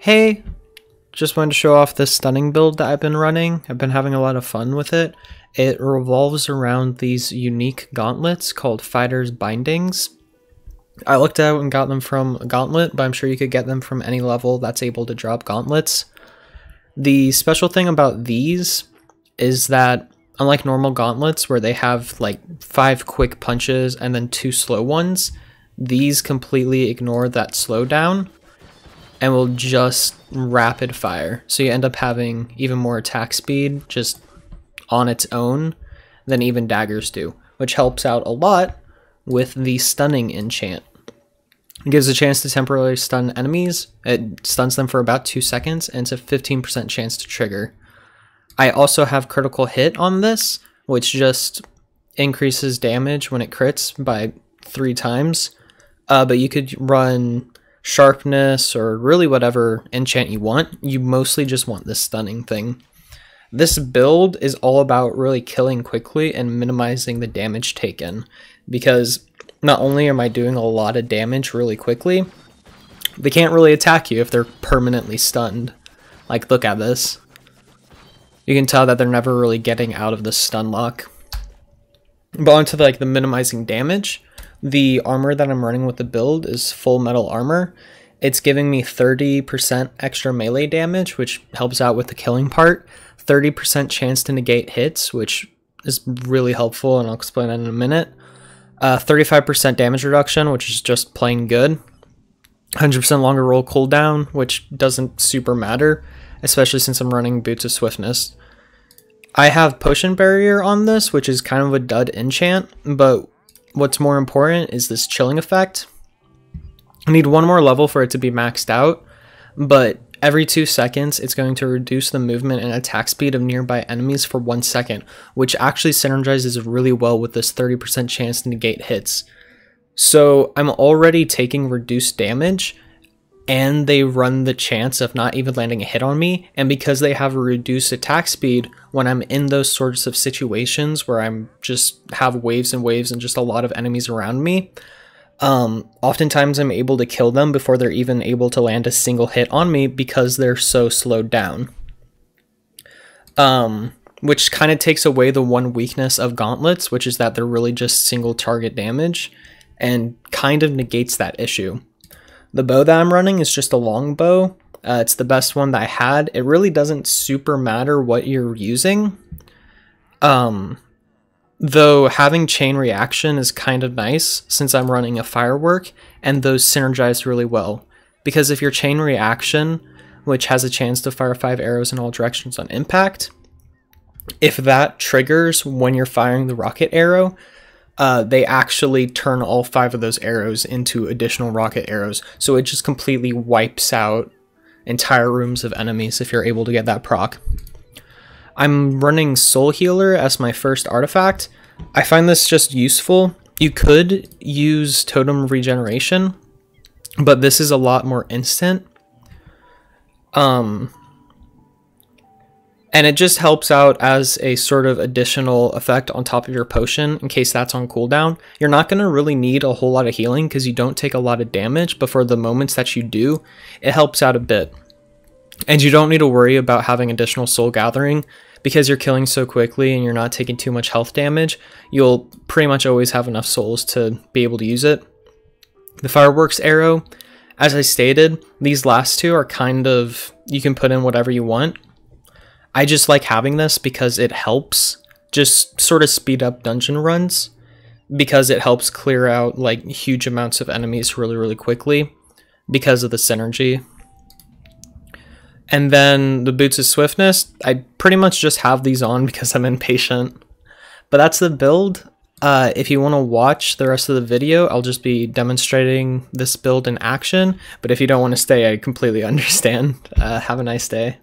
Hey, just wanted to show off this stunning build that I've been running. I've been having a lot of fun with it. It revolves around these unique gauntlets called Fighter's Bindings. I looked out and got them from a gauntlet, but I'm sure you could get them from any level that's able to drop gauntlets. The special thing about these is that unlike normal gauntlets where they have like 5 quick punches and then 2 slow ones, these completely ignore that slowdown and will just rapid fire. So you end up having even more attack speed just on its own than even daggers do, which helps out a lot with the stunning enchant. It gives a chance to temporarily stun enemies. It stuns them for about 2 seconds and it's a 15% chance to trigger. I also have critical hit on this, which just increases damage when it crits by 3 times. But you could run sharpness or really whatever enchant you want. You mostly just want this stunning thing. This build is all about really killing quickly and minimizing the damage taken, because not only am I doing a lot of damage really quickly, they can't really attack you if they're permanently stunned. Like, look at this. You can tell that they're never really getting out of the stun lock. But onto the minimizing damage. The armor that I'm running with the build is full metal armor. It's giving me 30% extra melee damage, which helps out with the killing part. 30% chance to negate hits, which is really helpful, and I'll explain that in a minute. 35% damage reduction, which is just plain good. 100% longer roll cooldown, which doesn't super matter, especially since I'm running Boots of Swiftness. I have Potion Barrier on this, which is kind of a dud enchant, but what's more important is this chilling effect. I need 1 more level for it to be maxed out, but every 2 seconds it's going to reduce the movement and attack speed of nearby enemies for 1 second, which actually synergizes really well with this 30% chance to negate hits. So I'm already taking reduced damage, and they run the chance of not even landing a hit on me, and because they have a reduced attack speed, when I'm in those sorts of situations where I'm just have waves and waves and just a lot of enemies around me, oftentimes I'm able to kill them before they're even able to land a single hit on me because they're so slowed down. Which kind of takes away the one weakness of gauntlets, which is that they're really just single target damage, and kind of negates that issue. The bow that I'm running is just a long bow. It's the best one that I had. It really doesn't super matter what you're using. Though having chain reaction is kind of nice since I'm running a firework, and those synergize really well. Because if your chain reaction, which has a chance to fire 5 arrows in all directions on impact, if that triggers when you're firing the rocket arrow, they actually turn all 5 of those arrows into additional rocket arrows. So it just completely wipes out entire rooms of enemies if you're able to get that proc. I'm running Soul Healer as my first artifact. I find this just useful. You could use Totem Regeneration, but this is a lot more instant. And it just helps out as a sort of additional effect on top of your potion in case that's on cooldown. You're not going to really need a whole lot of healing because you don't take a lot of damage, but for the moments that you do, it helps out a bit. And you don't need to worry about having additional soul gathering because you're killing so quickly and you're not taking too much health damage. You'll pretty much always have enough souls to be able to use it. The fireworks arrow, as I stated, these last 2 are kind of, you can put in whatever you want. I just like having this because it helps just sort of speed up dungeon runs, because it helps clear out like huge amounts of enemies really quickly because of the synergy. And then the Boots of Swiftness, I pretty much just have these on because I'm impatient. But that's the build. If you want to watch the rest of the video, I'll just be demonstrating this build in action. But if you don't want to stay, I completely understand. Have a nice day.